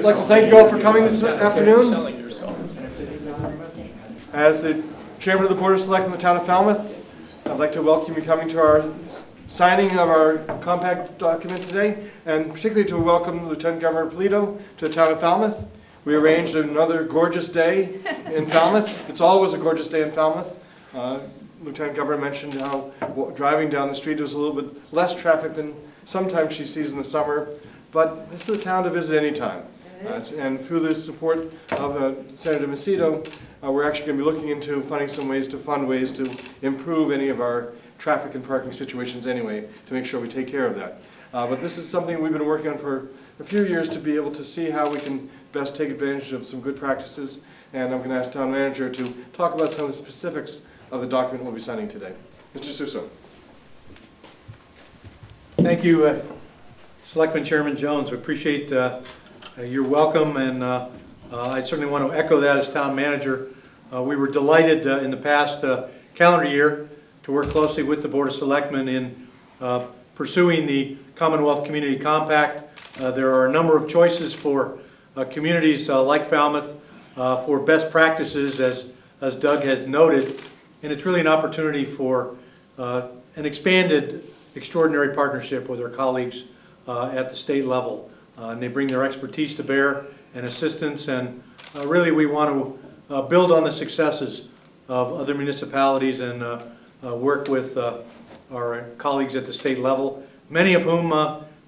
I'd like to thank you all for coming this afternoon. As the Chairman of the Board of Selectmen of the Town of Falmouth, I'd like to welcome you coming to our signing of our compact document today, and particularly to welcome Lieutenant Governor Polito to the Town of Falmouth. We arranged another gorgeous day in Falmouth. It's always a gorgeous day in Falmouth. Lieutenant Governor mentioned how driving down the street was a little bit less traffic than sometimes she sees in the summer, but this is a town to visit anytime. And through the support of Senator Macedo, we're actually going to be looking into finding some ways to improve any of our traffic and parking situations anyway, to make sure we take care of that. But this is something we've been working on for a few years to be able to see how we can best take advantage of some good practices. And I'm going to ask Town Manager to talk about some of the specifics of the document we'll be signing today. Mr. Suso. Thank you, Selectman Chairman Jones. We appreciate your welcome, and I certainly want to echo that as Town Manager. We were delighted in the past calendar year to work closely with the Board of Selectmen in pursuing the Commonwealth Community Compact. There are a number of choices for communities like Falmouth for best practices, as Doug has noted, and it's really an opportunity for an expanded, extraordinary partnership with our colleagues at the state level. And they bring their expertise to bear and assistance, and really we want to build on the successes of other municipalities and work with our colleagues at the state level, many of whom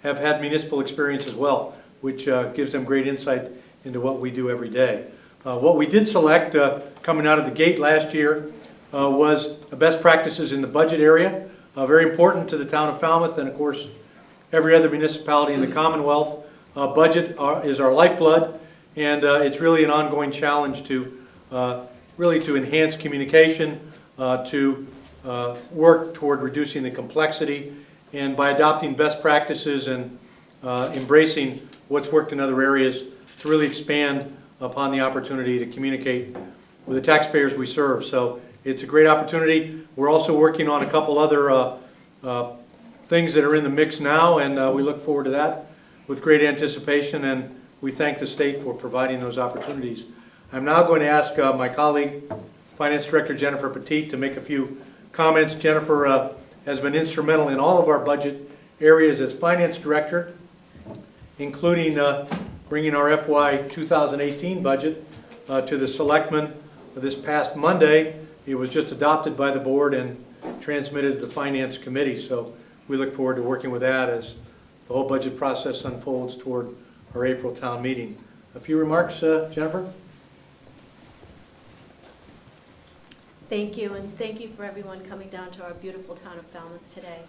have had municipal experience as well, which gives them great insight into what we do every day. What we did select coming out of the gate last year was best practices in the budget area, very important to the town of Falmouth and of course every other municipality in the Commonwealth. Budget is our lifeblood, and it's really an ongoing challenge to really to enhance communication, to work toward reducing the complexity, and by adopting best practices and embracing what's worked in other areas to really expand upon the opportunity to communicate with the taxpayers we serve. So it's a great opportunity. We're also working on a couple other things that are in the mix now, and we look forward to that with great anticipation, and we thank the state for providing those opportunities. I'm now going to ask my colleague, Finance Director Jennifer Petit, to make a few comments. Jennifer has been instrumental in all of our budget areas as Finance Director, including bringing our FY 2018 budget to the Selectmen this past Monday. It was just adopted by the board and transmitted to the Finance Committee, so we look forward to working with that as the whole budget process unfolds toward our April town meeting. A few remarks, Jennifer? Thank you, and thank you for everyone coming down to our beautiful town of Falmouth today.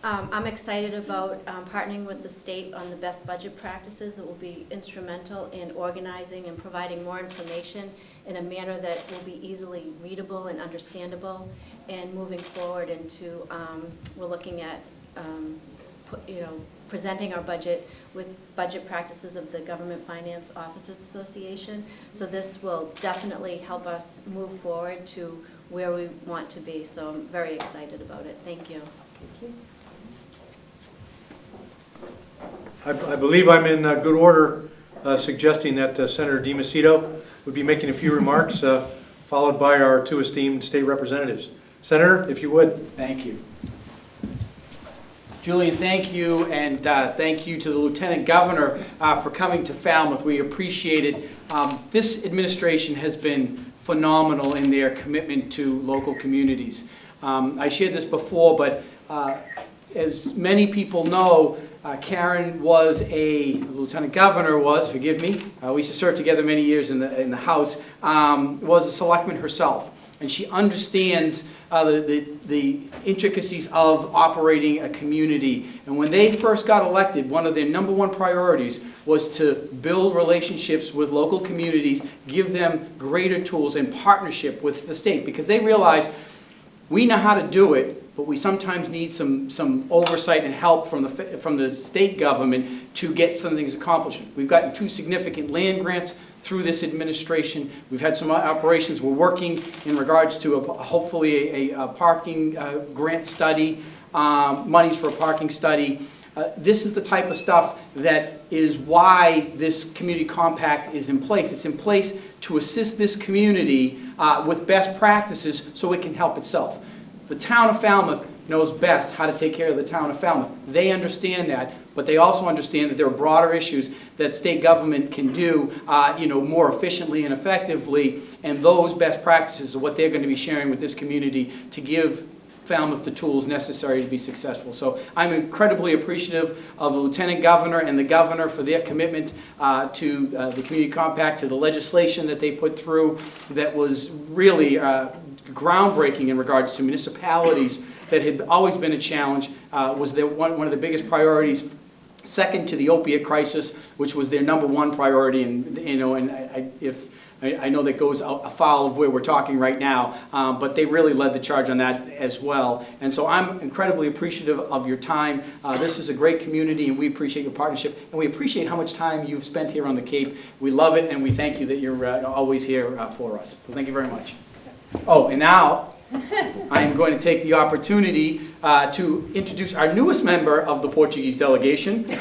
I'm excited about partnering with the state on the best budget practices. It will be instrumental in organizing and providing more information in a manner that will be easily readable and understandable. And moving forward into, we're looking at, presenting our budget with budget practices of the Government Finance Officers Association. So this will definitely help us move forward to where we want to be. So I'm very excited about it. Thank you. Thank I believe I'm in good order suggesting that Senator DiMacedo would be making a few remarks, followed by our two esteemed state representatives. Senator, if you would. Thank you. Julian, thank you, and thank you to the Lieutenant Governor for coming to Falmouth. We appreciate it. This administration has been phenomenal in their commitment to local communities. I shared this before, but as many people know, Karen was Lieutenant Governor was, forgive me, we used to serve together many years in the House, was a selectman herself. And she understands the intricacies of operating a community. And when they first got elected, one of their #1 priorities was to build relationships with local communities, give them greater tools in partnership with the state, because they realized we know how to do it, but we sometimes need some oversight and help from the state government to get some things accomplished. We've gotten 2 significant land grants through this administration. We've had some operations. We're working in regards to hopefully a parking grant study, monies for a parking study. This is the type of stuff that is why this community compact is in place. It's in place to assist this community with best practices so it can help itself. The town of Falmouth knows best how to take care of the town of Falmouth. They understand that, but they also understand that there are broader issues that state government can do more efficiently and effectively, and those best practices are what they're going to be sharing with this community to give Falmouth the tools necessary to be successful. So I'm incredibly appreciative of the Lieutenant Governor and the Governor for their commitment to the Community Compact, to the legislation that they put through that was really groundbreaking in regards to municipalities that had always been a challenge, was one of the biggest priorities, second to the opiate crisis, which was their #1 priority, and I know that goes afoul of where we're talking right now, but they really led the charge on that as well. And so I'm incredibly appreciative of your time. This is a great community, and we appreciate your partnership, and we appreciate how much time you've spent here on the Cape. We love it, and we thank you that you're always here for us. So thank you very much. Oh, and now I'm going to take the opportunity to introduce our newest member of the Portuguese delegation. We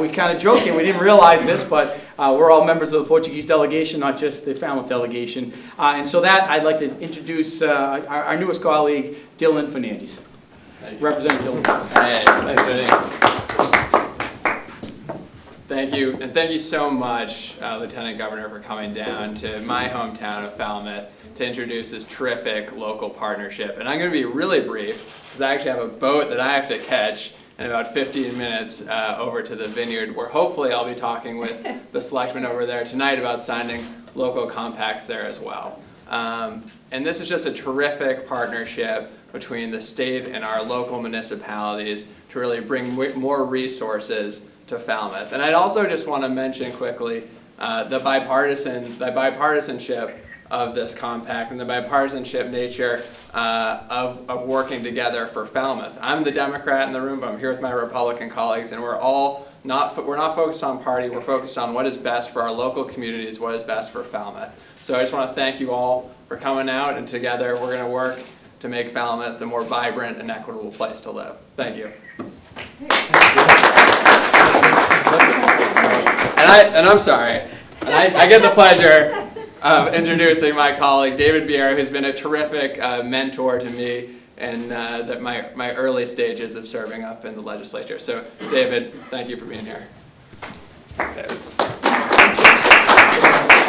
kind of joking, we didn't realize this, but we're all members of the Portuguese delegation, not just the Falmouth delegation. And so that, I'd like to introduce our newest colleague, Dylan Fernandez. Representative Dylan Fernandez. Hey, thanks, Vinny. Thank you, and thank you so much, Lieutenant Governor, for coming down to my hometown of Falmouth to introduce this terrific local partnership. And I'm going to be really brief, because I actually have a boat that I have to catch in about 15 minutes over to the vineyard, where hopefully I'll be talking with the selectmen over there tonight about signing local compacts there as well. And this is just a terrific partnership between the state and our local municipalities to really bring more resources to Falmouth. And I'd also just want to mention quickly the bipartisanship of this compact and the bipartisanship nature of working together for Falmouth. I'm the Democrat in the room, but I'm here with my Republican colleagues, and we're not focused on party, we're focused on what is best for our local communities, what is best for Falmouth. So I just want to thank you all for coming out, and together we're going to work to make Falmouth a more vibrant and equitable place to live. Thank you. And I'm sorry, I get the pleasure of introducing my colleague, David Biera, who's been a terrific mentor to me in my early stages of serving up in the legislature. So, David, thank you for being here. Thanks, David.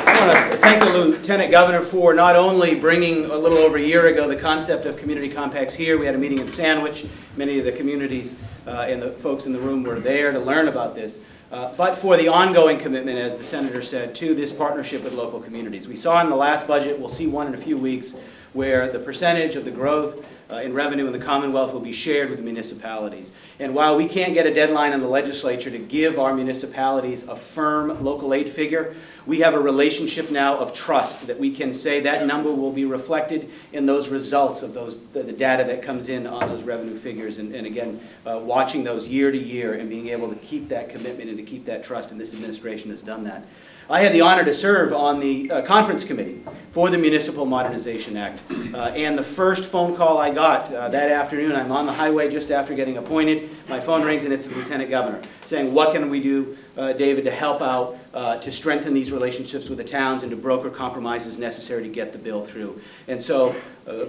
I want to thank the Lieutenant Governor for not only bringing a little over a year ago the concept of community compacts here. We had a meeting in Sandwich. Many of the communities and the folks in the room were there to learn about this. But for the ongoing commitment, as the Senator said, to this partnership with local communities. We saw in the last budget, we'll see one in a few weeks, where the percentage of the growth in revenue in the Commonwealth will be shared with the municipalities. And while we can't get a deadline in the legislature to give our municipalities a firm local aid figure, we have a relationship now of trust that we can say that number will be reflected in those results of the data that comes in on those revenue figures. And again, watching those year to year and being able to keep that commitment and to keep that trust, and this administration has done that. I had the honor to serve on the conference committee for the Municipal Modernization Act. And the first phone call I got that afternoon, I'm on the highway just after getting appointed, my phone rings and it's the Lieutenant Governor saying, what can we do, David, to help out, to strengthen these relationships with the towns and to broker compromises necessary to get the bill through. And so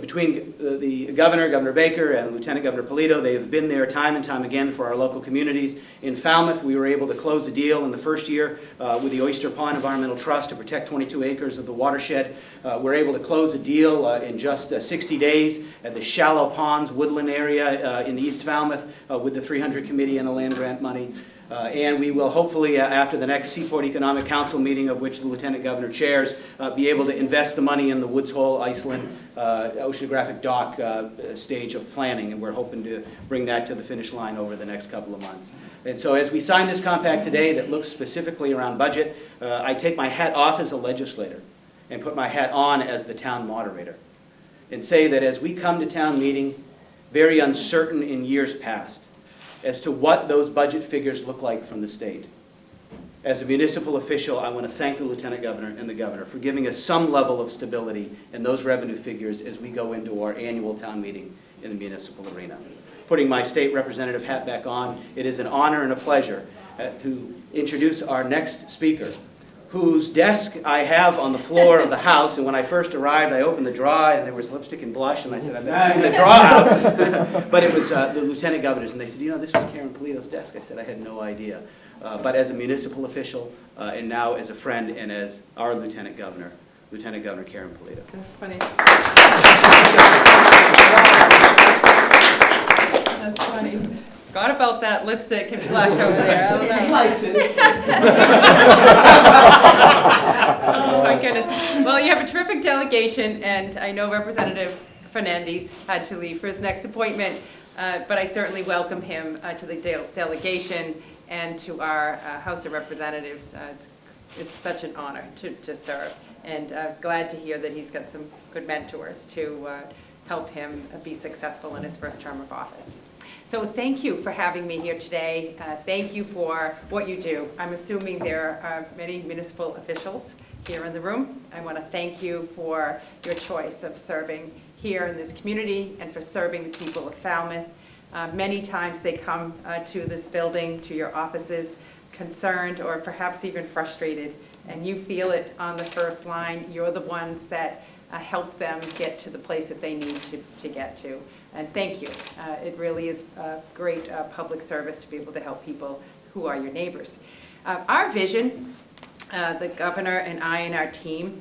between the Governor, Governor Baker, and Lieutenant Governor Polito, they have been there time and time again for our local communities. In Falmouth, we were able to close a deal in the first year with the Oyster Pond Environmental Trust to protect 22 acres of the watershed. We're able to close a deal in just 60 days at the Shallow Ponds woodland area in East Falmouth with the 300 Committee and the land grant money. And we will hopefully, after the next Seaport Economic Council meeting, of which the Lieutenant Governor chairs, be able to invest the money in the Woods Hole, Iceland oceanographic dock stage of planning, and we're hoping to bring that to the finish line over the next couple of months. And so as we sign this compact today that looks specifically around budget, I take my hat off as a legislator and put my hat on as the town moderator and say that as we come to town meeting, very uncertain in years past, as to what those budget figures look like from the state. As a municipal official, I want to thank the Lieutenant Governor and the Governor for giving us some level of stability in those revenue figures as we go into our annual town meeting in the municipal arena. putting my state representative hat back on, it is an honor and a pleasure to introduce our next speaker, whose desk I have on the floor of the House. And when I first arrived, I opened the drawer, and there was lipstick and blush, and I said, I better clean the drawer out. But it was the lieutenant governors, and they said, you know, this was Karen Polito's desk. I said, I had no idea. But as a municipal official, and now as a friend, and as our Lieutenant Governor Karen Polito. That's funny. That's funny. Forgot about that lipstick and blush over there. I don't know. He likes it. Oh my goodness. Well, you have a terrific delegation, and I know Representative Fernandez had to leave for his next appointment, but I certainly welcome him to the delegation and to our House of Representatives. It's such an honor to serve, and glad to hear that he's got some good mentors to help him be successful in his first term of office. So thank you for having me here today. Thank you for what you do. I'm assuming there are many municipal officials here in the room. I want to thank you for your choice of serving here in this community and for serving the people of Falmouth. Many times they come to this building, to your offices, concerned or perhaps even frustrated, and you feel it on the first line. You're the ones that help them get to the place that they need to get to. And thank you. It really is a great public service to be able to help people who are your neighbors. Our vision, the governor and I and our team,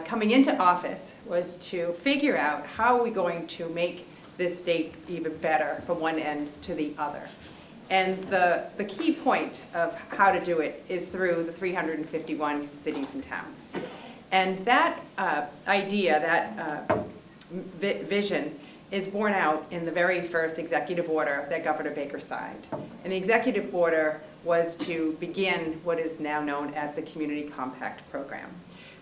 coming into office was to figure out how are we going to make this state even better from one end to the other. And the key point of how to do it is through the 351 cities and towns. And that idea, that vision, is borne out in the very first executive order that Governor Baker signed. And the executive order was to begin what is now known as the Community Compact Program.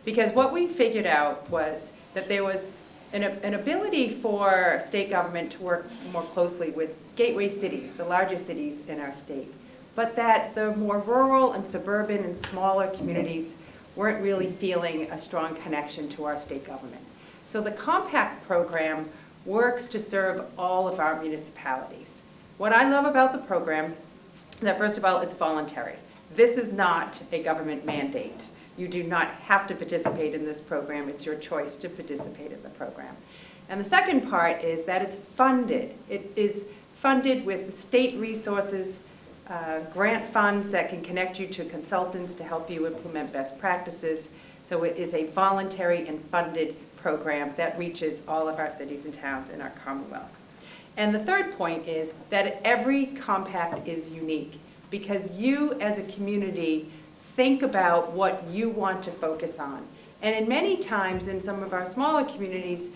Because what we figured out was that there was an ability for state government to work more closely with gateway cities, the largest cities in our state, but that the more rural and suburban and smaller communities weren't really feeling a strong connection to our state government. So the Compact Program works to serve all of our municipalities. What I love about the program is that, first of all, it's voluntary. This is not a government mandate. You do not have to participate in this program. It's your choice to participate in the program. And the second part is that it's funded. It is funded with state resources, grant funds that can connect you to consultants to help you implement best practices. So it is a voluntary and funded program that reaches all of our cities and towns in our Commonwealth. And the third point is that every compact is unique because you as a community think about what you want to focus on. And in many times in some of our smaller communities,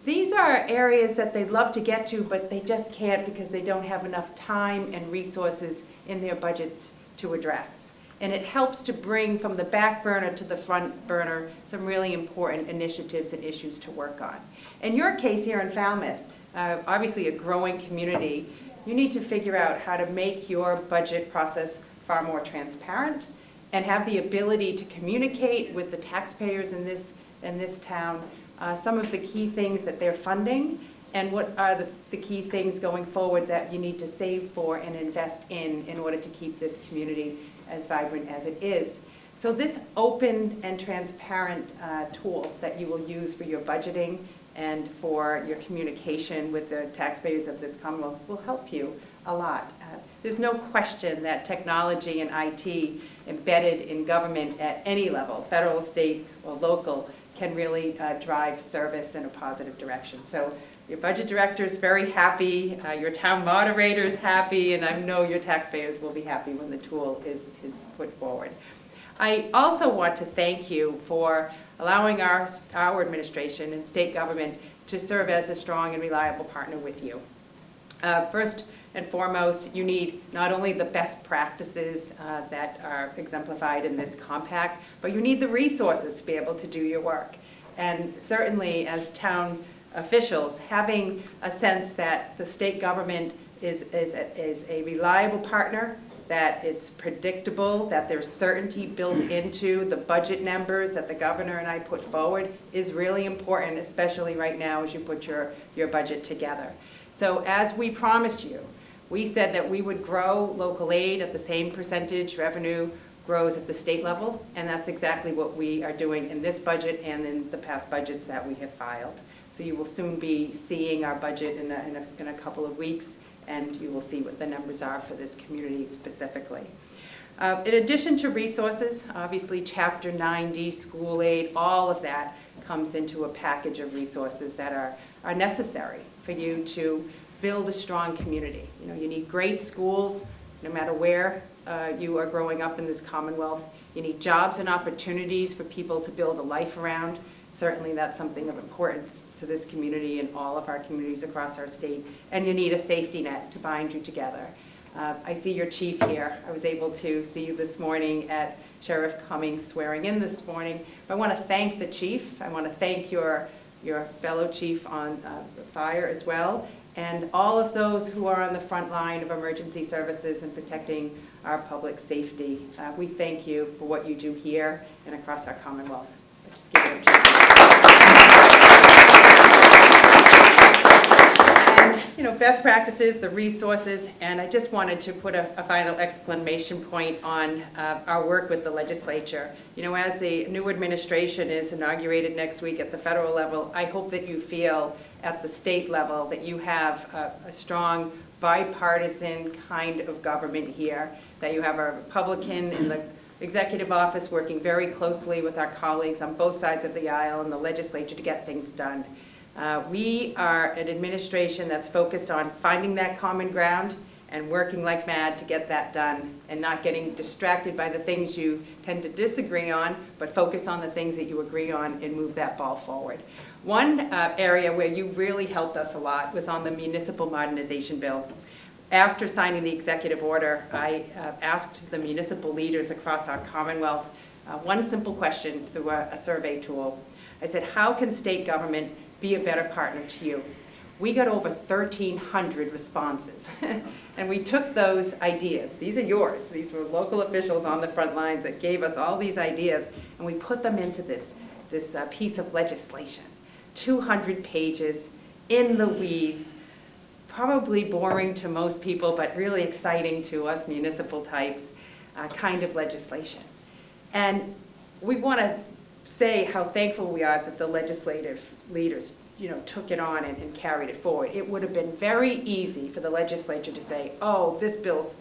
these are areas that they'd love to get to, but they just can't because they don't have enough time and resources in their budgets to address. And it helps to bring from the back burner to the front burner some really important initiatives and issues to work on. In your case here in Falmouth, obviously a growing community, you need to figure out how to make your budget process far more transparent and have the ability to communicate with the taxpayers in this town some of the key things that they're funding and what are the key things going forward that you need to save for and invest in order to keep this community as vibrant as it is. So this open and transparent tool that you will use for your budgeting and for your communication with the taxpayers of this Commonwealth will help you a lot. There's no question that technology and IT embedded in government at any level, federal, state, or local, can really drive service in a positive direction. So your budget director is very happy, your town moderator is happy, and I know your taxpayers will be happy when the tool is put forward. I also want to thank you for allowing our administration and state government to serve as a strong and reliable partner with you. First and foremost, you need not only the best practices that are exemplified in this compact, but you need the resources to be able to do your work. And certainly as town officials, having a sense that the state government is a reliable partner, that it's predictable, that there's certainty built into the budget numbers that the governor and I put forward is really important, especially right now as you put your budget together. So as we promised you, we said that we would grow local aid at the same percentage revenue grows at the state level, and that's exactly what we are doing in this budget and in the past budgets that we have filed. So you will soon be seeing our budget in a couple of weeks, and you will see what the numbers are for this community specifically. In addition to resources, obviously Chapter 90, school aid, all of that comes into a package of resources that are necessary for you to build a strong community. You know, you need great schools, no matter where you are growing up in this Commonwealth. You need jobs and opportunities for people to build a life around. Certainly that's something of importance to this community and all of our communities across our state. And you need a safety net to bind you together. I see your chief here. I was able to see you this morning at Sheriff Cummings swearing in this morning. I want to thank the chief. I want to thank your fellow chief on fire as well, and all of those who are on the front line of emergency services and protecting our public safety. We thank you for what you do here and across our Commonwealth. Just give it a cheer. And, you know, best practices, the resources, and I just wanted to put a final exclamation point on our work with the legislature. You know, as the new administration is inaugurated next week at the federal level, I hope that you feel at the state level that you have a strong bipartisan kind of government here, that you have a Republican in the executive office working very closely with our colleagues on both sides of the aisle in the legislature to get things done. We are an administration that's focused on finding that common ground and working like mad to get that done, and not getting distracted by the things you tend to disagree on, but focus on the things that you agree on and move that ball forward. One area where you really helped us a lot was on the municipal modernization bill. After signing the executive order, I asked the municipal leaders across our Commonwealth one simple question through a survey tool. I said, how can state government be a better partner to you? We got over 1,300 responses. And we took those ideas. These are yours. These were local officials on the front lines that gave us all these ideas, and we put them into this piece of legislation. 200 pages, in the weeds, probably boring to most people, but really exciting to us municipal types, kind of legislation. And we want to say how thankful we are that the legislative leaders, you know, took it on and carried it forward. It would have been very easy for the legislature to say, oh, this bill's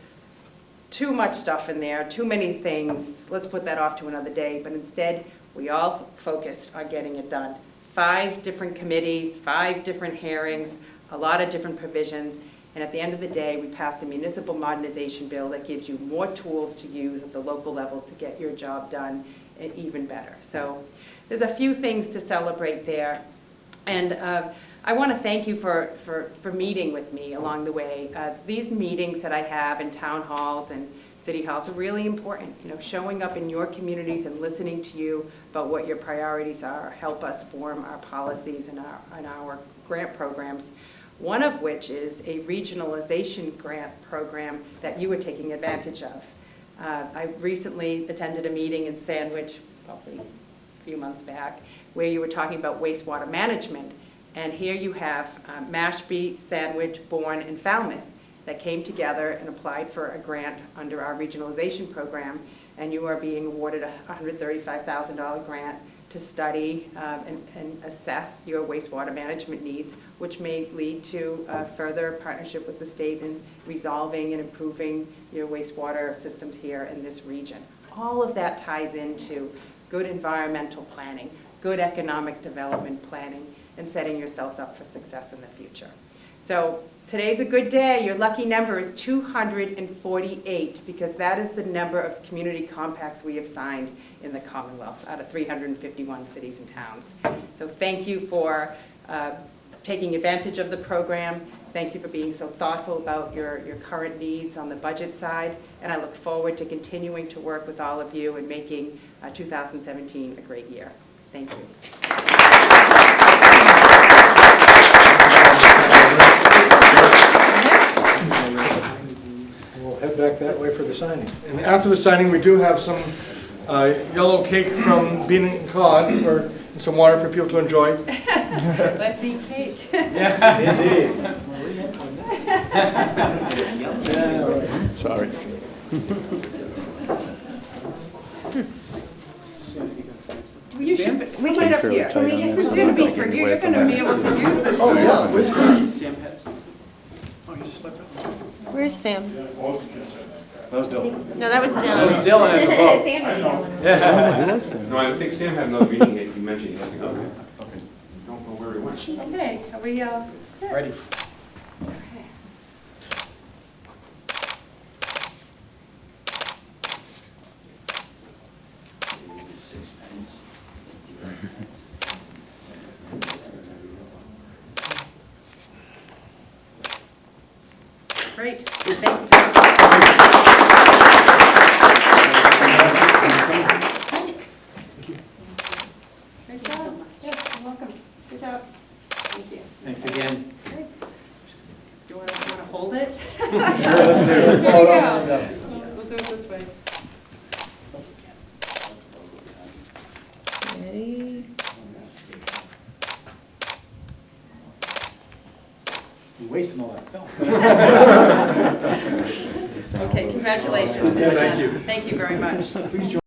too much stuff in there, too many things, let's put that off to another day. But instead, we all focused on getting it done. 5 different committees, 5 different hearings, a lot of different provisions, and at the end of the day, we passed a municipal modernization bill that gives you more tools to use at the local level to get your job done even better. So there's a few things to celebrate there. And I want to thank you for meeting with me along the way. These meetings that I have in town halls and city halls are really important. You know, showing up in your communities and listening to you about what your priorities are help us form our policies and our grant programs. One of which is a regionalization grant program that you are taking advantage of. I recently attended a meeting in Sandwich, it was probably a few months back, where you were talking about wastewater management. And here you have Mashpee, Sandwich, Bourne, and Falmouth that came together and applied for a grant under our regionalization program, and you are being awarded a $135,000 grant to study and assess your wastewater management needs, which may lead to further partnership with the state in resolving and improving your wastewater systems here in this region. All of that ties into good environmental planning, good economic development planning, and setting yourselves up for success in the future. So today's a good day. Your lucky number is 248, because that is the number of community compacts we have signed in the Commonwealth out of 351 cities and towns. So thank you for taking advantage of the program. Thank you for being so thoughtful about your current needs on the budget side. And I look forward to continuing to work with all of you and making 2017 a great year. Thank you. We'll head back that way for the signing. And after the signing, we do have some yellow cake from Bean and Cod, and some water for people to enjoy. Let's eat cake. Yeah, indeed. Sorry. You should, we Are get you up fairly here. tight on It's this? going to be Don't for get you, away you're from going to be that. able to use this. Oh, yeah, where's Sam? Where's Sam? That was Dylan. No, that was Dylan. That was Dylan at the vote. Sandy's No, I think Sam had another meeting that you mentioned. He had to go. Okay. Don't know where he went. Okay, are we, Ready. great. Thank you. Great job. Yeah, you're welcome. Good job. Thank you. Thanks again. You want to hold it? Sure, let's do it. There you Hold go. on. We'll do it this way. Ready? You're wasting all that film. Okay, congratulations. Thank you. Thank you very much. Please join